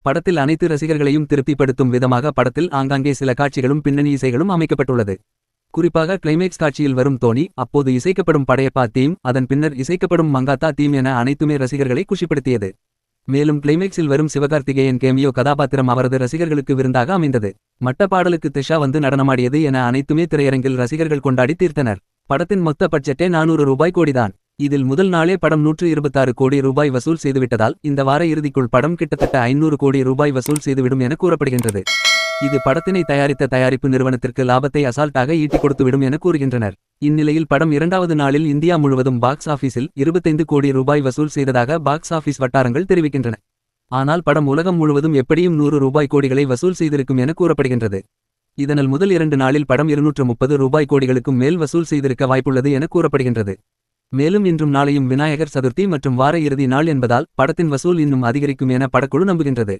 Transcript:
படத்தில் அனைத்து ரசிகர்களையும் திருப்திப்படுத்தும் விதமாக படத்தில் ஆங்காங்கே சில காட்சிகளும் பின்னணி இசைகளும் அமைக்கப்பட்டுள்ளது. குறிப்பாக கிளைமேக்ஸ் காட்சியில் வரும் தோனி, அப்போது இசைக்கப்படும் படையப்பா தீம், அதன் பின்னர் இசைக்கப்படும் மங்காத்தா தீம் என அனைத்துமே ரசிகர்களை குஷிப்படுத்தியது. மேலும் கிளைமேக்ஸில் வரும் சிவகார்த்திகேயன் கேமியோ கதாபாத்திரம் அவரது ரசிகர்களுக்கு விருந்தாக அமைந்தது. மட்ட பாடலுக்கு திஷா வந்து நடனமாடியது என அனைத்துமே திரையரங்கில் ரசிகர்கள் கொண்டாடி தீர்த்தனர். படத்தின் மொத்த பட்ஜெட்டே 400 ரூபாய் கோடிதான். இதில் முதல் நாளே படம் 126 கோடி ரூபாய் வசூல் செய்துவிட்டதால் இந்த வார இறுதிக்குள் படம் கிட்டத்தட்ட 500 கோடி ரூபாய் வசூல் செய்துவிடும் என கூறப்படுகின்றது. இது படத்தினை தயாரித்த தயாரிப்பு நிறுவனத்திற்கு லாபத்தை அசால்ட்டாக ஈட்டிக் கொடுத்துவிடும் என கூறுகின்றனர். இந்நிலையில் படம் இரண்டாவது நாளில் இந்தியா முழுவதும் பாக்ஸ் ஆபீஸில் 25 கோடி ரூபாய் வசூல் செய்ததாக பாக்ஸ் ஆபீஸ் வட்டாரங்கள் தெரிவிக்கின்றன. ஆனால் படம் உலகம் முழுவதும் எப்படியும் 100 ரூபாய் கோடிகளை வசூல் செய்திருக்கும் என கூறப்படுகின்றது. இதனால் முதல் 2 நாளில் படம் 230 ரூபாய் கோடிகளுக்கும் மேல் வசூல் செய்திருக்க வாய்ப்புள்ளது என கூறப்படுகின்றது. மேலும் இன்றும் நாளையும் விநாயகர் சதுர்த்தி மற்றும் வார இறுதி நாள் என்பதால் படத்தின் வசூல் இன்னும் அதிகரிக்கும் என படக்குழு நம்புகின்றது.